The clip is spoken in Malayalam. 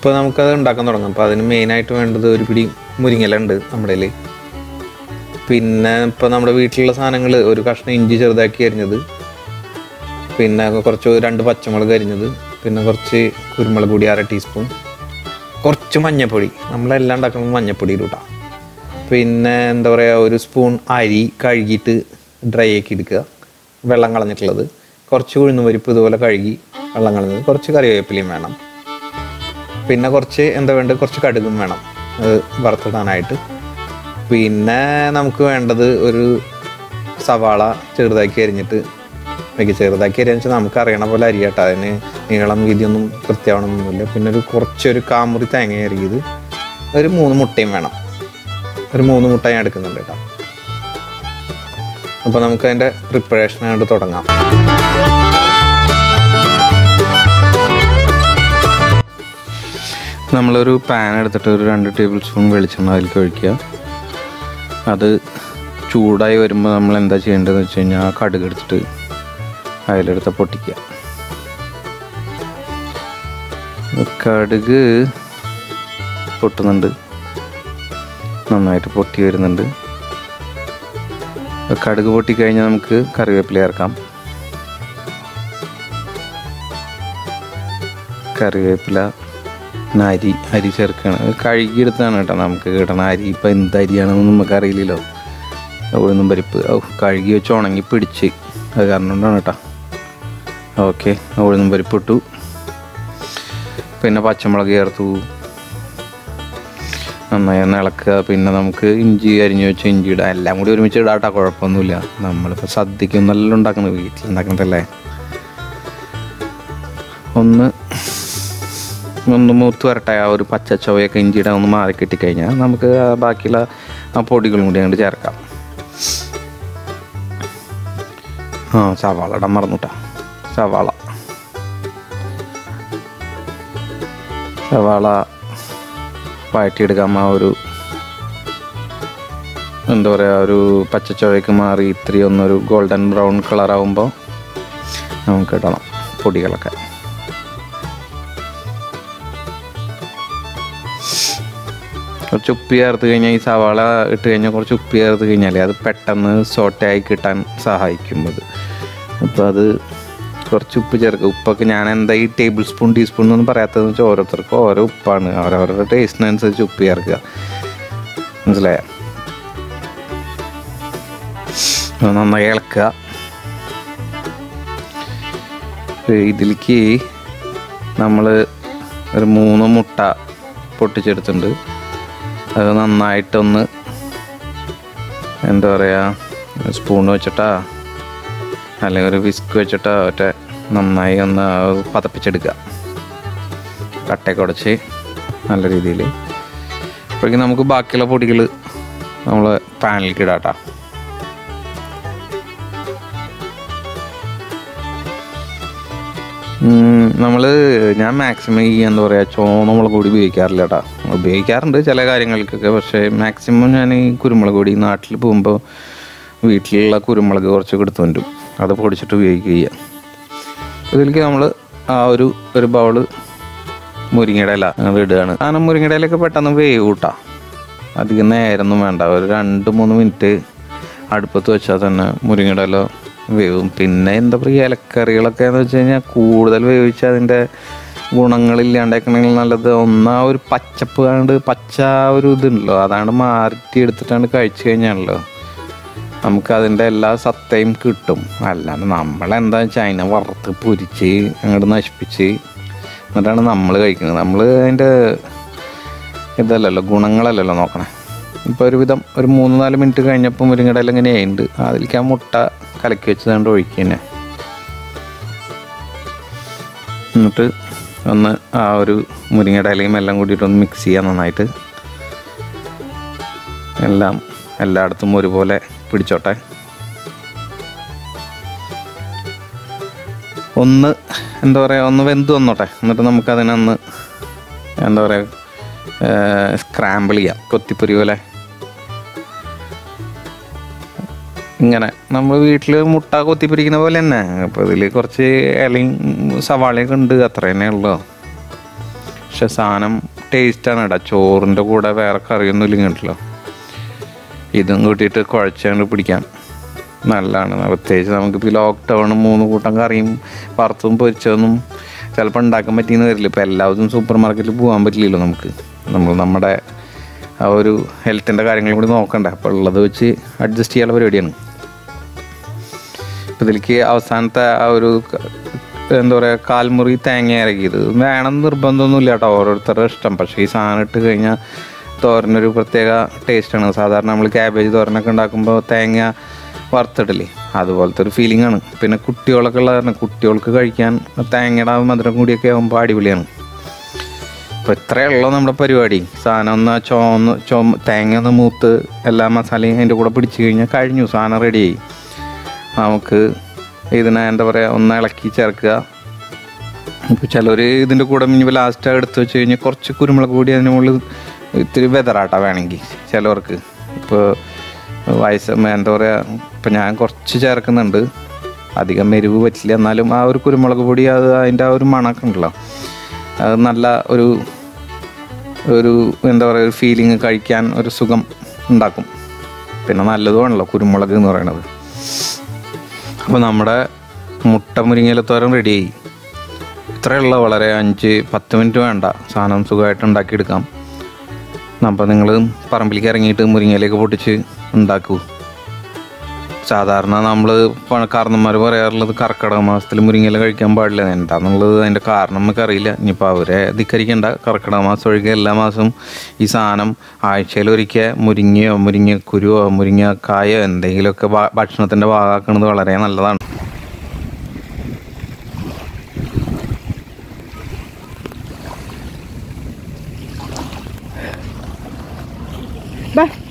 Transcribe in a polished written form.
ഇപ്പോൾ നമുക്കത് ഉണ്ടാക്കാൻ തുടങ്ങാം. അപ്പോൾ അതിന് മെയിനായിട്ട് വേണ്ടത് ഒരു പിടി മുരിങ്ങയില ഉണ്ട് നമ്മുടെ കയ്യിൽ. പിന്നെ ഇപ്പോൾ നമ്മുടെ വീട്ടിലുള്ള സാധനങ്ങൾ ഒരു കഷ്ണം ഇഞ്ചി ചെറുതാക്കി അരിഞ്ഞത്, പിന്നെ കുറച്ച് 2 പച്ചമുളക് അരിഞ്ഞത്, പിന്നെ കുറച്ച് കുരുമുളക് പൊടി 1/2 ടീസ്പൂൺ, കുറച്ച് മഞ്ഞൾപ്പൊടി, നമ്മളെല്ലാം ഉണ്ടാക്കുമ്പോൾ മഞ്ഞൾപ്പൊടി ഇടാം. പിന്നെ എന്താ പറയുക, 1 സ്പൂൺ അരി കഴുകിയിട്ട് ഡ്രൈ ആക്കി എടുക്കുക, വെള്ളം കളഞ്ഞിട്ടുള്ളത്, കുറച്ച് ഉഴുന്നുപരിപ്പ് ഇതുപോലെ കഴുകി വെള്ളം കളഞ്ഞത്, കുറച്ച് കറിവേപ്പിലയും വേണം, പിന്നെ കുറച്ച് എന്താ വേണ്ടത്, കുറച്ച് കടുകും വേണം അത് വറുത്തിടാനായിട്ട്. പിന്നെ നമുക്ക് വേണ്ടത് ഒരു സവാള ചെറുതാക്കി അരിഞ്ഞിട്ട്, ചെറുതാക്കി അരിഞ്ഞാൽ നമുക്ക് അറിയണ പോലെ അരിയട്ടെ, അതിന് നീളം വീതിയൊന്നും കൃത്യമാവണമെന്നൊന്നുമില്ല. പിന്നെ കുറച്ചൊരു കാമുറി തേങ്ങ അരിയത്, ഒരു 3 മുട്ടയും വേണം, ഒരു 3 മുട്ട ഞാൻ എടുക്കുന്നുണ്ട് കേട്ടോ. അപ്പോൾ നമുക്ക് അതിൻ്റെ പ്രിപ്പറേഷനായിട്ട് തുടങ്ങാം. നമ്മളൊരു പാൻ എടുത്തിട്ട് ഒരു 2 ടേബിൾ സ്പൂൺ വെളിച്ചെണ്ണ അതിലേക്ക് ഒഴിക്കുക. അത് ചൂടായി വരുമ്പോൾ നമ്മൾ എന്താ ചെയ്യേണ്ടതെന്ന് വെച്ച് കഴിഞ്ഞാൽ കടുക് എടുത്തിട്ട് അതിലെടുത്ത് പൊട്ടിക്കുക. കടുക് പൊട്ടുന്നുണ്ട്, നന്നായിട്ട് പൊട്ടി വരുന്നുണ്ട്. കടുക് പൊട്ടിക്കഴിഞ്ഞാൽ നമുക്ക് കറിവേപ്പില ചേർക്കാം. കറിവേപ്പില, അരി ചേർക്കുകയാണ്. കഴുകിയെടുത്താണ് കേട്ടോ നമുക്ക് കിട്ടണ അരി. ഇപ്പം എന്ത് അരിയാണെന്ന് നമുക്ക് അറിയില്ലല്ലോ. ഉഴുന്നും പരിപ്പ് കഴുകി വെച്ച് ഉണങ്ങി പിടിച്ച്, അത് കാരണം കൊണ്ടാണ് കേട്ടോ. ഓക്കെ, ഉഴുന്നും പരിപ്പ് ഇട്ടു, പിന്നെ പച്ചമുളക് ചേർത്തു, നന്നായി ഒന്ന് ഇളക്കുക. പിന്നെ നമുക്ക് ഇഞ്ചി അരിഞ്ഞ് വെച്ച് ഇഞ്ചി ഇടാം, എല്ലാം കൂടി ഒരുമിച്ച് ഇടാം കേട്ടോ, കുഴപ്പമൊന്നുമില്ല. നമ്മളിപ്പോൾ സദ്യക്ക് നല്ല ഉണ്ടാക്കുന്നത്, വീട്ടിലുണ്ടാക്കുന്നതല്ലേ. ഒന്ന് മൂത്ത് വരട്ടെ, ആ ഒരു പച്ച ചുവയൊക്കെ ഇഞ്ചിയുടെ ഒന്ന് മാറി കിട്ടിക്കഴിഞ്ഞാൽ നമുക്ക് ബാക്കിയുള്ള ആ പൊടികളും കൂടി അങ്ങോട്ട് ചേർക്കാം. സവാള ഇടാൻ മറന്നുട്ടാ. സവാള വഴറ്റിയെടുക്കാം. ആ ഒരു എന്താ പറയുക, ഒരു പച്ച ചുവയ്ക്ക് മാറി ഇത്തിരി ഒന്നൊരു ഗോൾഡൻ ബ്രൗൺ കളറാകുമ്പോൾ നമുക്ക് ഇടണം പൊടികളൊക്കെ. കുറച്ച് ഉപ്പ് ചേർത്ത് കഴിഞ്ഞാൽ, ഈ സവാള ഇട്ട് കഴിഞ്ഞാൽ കുറച്ച് ഉപ്പ് ചേർത്ത് കഴിഞ്ഞാൽ അത് പെട്ടെന്ന് സോട്ടയായി കിട്ടാൻ സഹായിക്കുന്നത്. അപ്പോൾ അത് കുറച്ച് ഉപ്പ് ചേർക്കുക. ഉപ്പൊക്കെ ഞാൻ എന്താ ഈ ടേബിൾ സ്പൂൺ ടീസ്പൂൺ എന്നൊന്നും പറയാത്തതെന്ന് വെച്ചാൽ ഓരോരുത്തർക്കും ഓരോ ഉപ്പാണ്, അവരവരുടെ ടേസ്റ്റിനനുസരിച്ച് ഉപ്പ് ചേർക്കുക, മനസ്സിലായ? നന്നായി ഇളക്കുക. ഇതിലേക്ക് നമ്മൾ ഒരു 3 മുട്ട പൊട്ടിച്ചെടുത്തിട്ടുണ്ട്. അത് നന്നായിട്ടൊന്ന് എന്താ പറയുക, സ്പൂൺ വെച്ചിട്ടാ അല്ലെങ്കിൽ ഒരു വിസ്ക് വെച്ചിട്ടാ ഒറ്റ നന്നായി ഒന്ന് പതപ്പിച്ചെടുക്കുക, കട്ടയൊക്കെ ഉടച്ച് നല്ല രീതിയിൽ. അപ്പോഴേക്കും നമുക്ക് ബാക്കിയുള്ള പൊടികൾ നമ്മൾ പാനിലേക്ക് ഇടാം കേട്ടോ. ഞാൻ മാക്സിമം ഈ എന്താ പറയുക ചുവന്ന മുളക് പൊടി ഉപയോഗിക്കാറില്ല കേട്ടോ. ഉപയോഗിക്കാറുണ്ട് ചില കാര്യങ്ങൾക്കൊക്കെ, പക്ഷേ മാക്സിമം ഞാൻ ഈ കുരുമുളക് പൊടി നാട്ടിൽ പോകുമ്പോൾ വീട്ടിലുള്ള കുരുമുളക് കുറച്ചൊക്കെ എടുത്തു വരും, അത് പൊടിച്ചിട്ട് ഉപയോഗിക്കുക. ഇതിലേക്ക് നമ്മൾ ആ ഒരു ബൗള് മുരിങ്ങയുടെ ഇല അങ്ങനെ ഇടുകയാണ്. കാരണം മുരിങ്ങയുടെ ഇലയൊക്കെ പെട്ടെന്ന് വേവ് കൂട്ടാം, അധികം നേരമൊന്നും വേണ്ട. ഒരു 2-3 മിനിറ്റ് അടുപ്പത്ത് വെച്ചാൽ തന്നെ മുരിങ്ങയുടെ ഇല വേവും. പിന്നെ എന്താ പറയുക, ഇലക്കറികളൊക്കെ എന്ന് വെച്ച് കഴിഞ്ഞാൽ കൂടുതൽ വേവിച്ചാൽ അതിൻ്റെ ഗുണങ്ങളില്ലാണ്ടാക്കണമെങ്കിൽ നല്ലത് ഒന്നാ ഒരു പച്ചപ്പ് കണ്ട് പച്ച ഒരു ഇതുണ്ടല്ലോ, അതാണ് മാറ്റിയെടുത്തിട്ടാണ് കഴിച്ചു കഴിഞ്ഞാണല്ലോ നമുക്കതിൻ്റെ എല്ലാ സത്തയും കിട്ടും. അല്ലാണ്ട് നമ്മളെന്താ വെച്ചാൽ അതിനെ വറുത്ത് പൊരിച്ച് അങ്ങോട്ട് നശിപ്പിച്ച് എന്നിട്ടാണ് നമ്മൾ കഴിക്കുന്നത്. നമ്മൾ അതിൻ്റെ ഇതല്ലല്ലോ, ഗുണങ്ങളല്ലല്ലോ നോക്കണേ. ഇപ്പോൾ ഒരുവിധം ഒരു 3-4 മിനിറ്റ് കഴിഞ്ഞപ്പോൾ മുരിങ്ങയുടെ ഇല ഇങ്ങനെ ആയിട്ടുണ്ട്. അതിലേക്ക് ആ മുട്ട കലക്കി വെച്ചതുകൊണ്ട് ഒഴിക്കുക തന്നെ. എന്നിട്ട് ഒന്ന് ആ ഒരു മുരിങ്ങയുടെ ഇലയും എല്ലാം കൂടിയിട്ടൊന്ന് മിക്സ് ചെയ്യാൻ നന്നായിട്ട്, എല്ലായിടത്തും ഒരുപോലെ പിടിച്ചോട്ടെ. ഒന്ന് എന്താ പറയുക, ഒന്ന് വെന്ത് വന്നോട്ടെ. എന്നിട്ട് നമുക്കതിനൊന്ന് എന്താ പറയുക സ്ക്രാമ്പിൾ ചെയ്യാം, കൊത്തിപ്പൊരി പോലെ. ഇങ്ങനെ നമ്മൾ വീട്ടിൽ മുട്ട കൊത്തിപ്പൊരിക്കുന്ന പോലെ തന്നെ. അപ്പോൾ ഇതിൽ കുറച്ച് ഇലയും സവാളയൊക്കെ ഉണ്ട്, അത്ര തന്നെ ഉള്ളൂ. പക്ഷെ സാധനം ടേസ്റ്റാണ് കേട്ടോ. ചോറിൻ്റെ കൂടെ വേറെ കറിയൊന്നും ഇല്ലെങ്കിൽ ഉണ്ടല്ലോ, ഇതും കൂട്ടിയിട്ട് കുഴച്ചാണ്ട് പിടിക്കാം, നല്ലതാണ്. പ്രത്യേകിച്ച് നമുക്കിപ്പോൾ ഈ ലോക്ക്ഡൗണും 3 കൂട്ടം കറിയും വറുത്തതും പൊരിച്ചതൊന്നും ചിലപ്പോൾ ഉണ്ടാക്കാൻ പറ്റിയെന്ന് വരില്ല. ഇപ്പോൾ എല്ലാവരും സൂപ്പർ മാർക്കറ്റിൽ പോകാൻ പറ്റില്ലല്ലോ നമുക്ക്. നമ്മുടെ ആ ഒരു ഹെൽത്തിൻ്റെ കാര്യങ്ങളും കൂടി നോക്കണ്ടേ. അപ്പോൾ ഉള്ളത് വെച്ച് അഡ്ജസ്റ്റ് ചെയ്യാനുള്ള പരിപാടിയാണ്. ഇപ്പോൾ ഇതിലേക്ക് അവസാനത്തെ ആ ഒരു എന്താ പറയുക, കാൽമുറി തേങ്ങ ഇറക്കിയത് വേണം നിർബന്ധമൊന്നുമില്ല കേട്ടോ, ഓരോരുത്തരുടെ ഇഷ്ടം. പക്ഷേ ഈ സാധനം ഇട്ട് കഴിഞ്ഞാൽ തോരനൊരു പ്രത്യേക ടേസ്റ്റാണ്. സാധാരണ നമ്മൾ ക്യാബേജ് തോരനൊക്കെ ഉണ്ടാക്കുമ്പോൾ തേങ്ങ വറുത്തിട്ടില്ലേ, അതുപോലത്തെ ഒരു ഫീലിംഗ് ആണ്. പിന്നെ കുട്ടികളൊക്കെ ഉള്ള കാരണം കുട്ടികൾക്ക് കഴിക്കാൻ തേങ്ങയുടെ മധുരം കൂടിയൊക്കെ ആകുമ്പോൾ അടിപൊളിയാണ്. അപ്പോൾ ഇത്രയേ ഉള്ളൂ നമ്മുടെ പരിപാടി. സാധനം ഒന്ന് തേങ്ങ ഒന്ന് മൂത്ത് എല്ലാ മസാലയും അതിൻ്റെ കൂടെ പിടിച്ച് കഴിഞ്ഞാൽ കഴിഞ്ഞു, സാധനം റെഡിയായി. നമുക്ക് ഇതിനെ എന്താ പറയുക, ഒന്ന് ഇളക്കി ചേർക്കുക. ഇപ്പോൾ ചിലർ ഇതിൻ്റെ കൂടെ ഇനിയിപ്പോൾ ലാസ്റ്റ് എടുത്ത് വെച്ച് കഴിഞ്ഞാൽ കുറച്ച് കുരുമുളക് കൂടി അതിന് മുകളിൽ ഇത്തിരി വെതറാട്ട വേണമെങ്കിൽ ചിലവർക്ക്. ഇപ്പോൾ എന്താ പറയുക, ഇപ്പം ഞാൻ കുറച്ച് ചേർക്കുന്നുണ്ട്, അധികം എരിവ് പറ്റില്ല. എന്നാലും ആ ഒരു കുരുമുളക് പൊടി അതിൻ്റെ ആ ഒരു മണമൊക്കെ ഉണ്ടല്ലോ, അത് നല്ല ഒരു എന്താ പറയുക, ഒരു ഫീലിങ്, കഴിക്കാൻ ഒരു സുഖം ഉണ്ടാക്കും. പിന്നെ നല്ലതുമാണല്ലോ കുരുമുളക് എന്ന് പറയണത്. അപ്പോൾ നമ്മുടെ മുട്ട മുരിങ്ങയില തോരൻ റെഡിയായി. ഇത്രയുള്ള വളരെ 5-10 മിനിറ്റ് വേണ്ട, സാധനം സുഖമായിട്ട് ഉണ്ടാക്കിയെടുക്കാം. അപ്പോൾ നിങ്ങൾ പറമ്പിലേക്ക് ഇറങ്ങിയിട്ട് മുരിങ്ങയിലേക്ക് പൊട്ടിച്ച് ഉണ്ടാക്കൂ. സാധാരണ നമ്മൾ കാരണന്മാർ പറയാറുള്ളത് കർക്കിടക മാസത്തിൽ മുരിങ്ങയില കഴിക്കാൻ പാടില്ല. എന്താണെന്നുള്ളത് അതിൻ്റെ കാരണം നമുക്കറിയില്ല. ഇനിയിപ്പോൾ അവരെ ധിക്കരിക്കേണ്ട. കർക്കിടക മാസം ഒഴികെ എല്ലാ മാസവും ഈ സാധനം ആഴ്ചയിലൊരിക്കൽ മുരിങ്ങയോ മുരിങ്ങക്കുരുവോ മുരിങ്ങക്കായോ എന്തെങ്കിലുമൊക്കെ ഭക്ഷണത്തിൻ്റെ ഭാഗമാക്കുന്നത് വളരെ നല്ലതാണ്. Bye.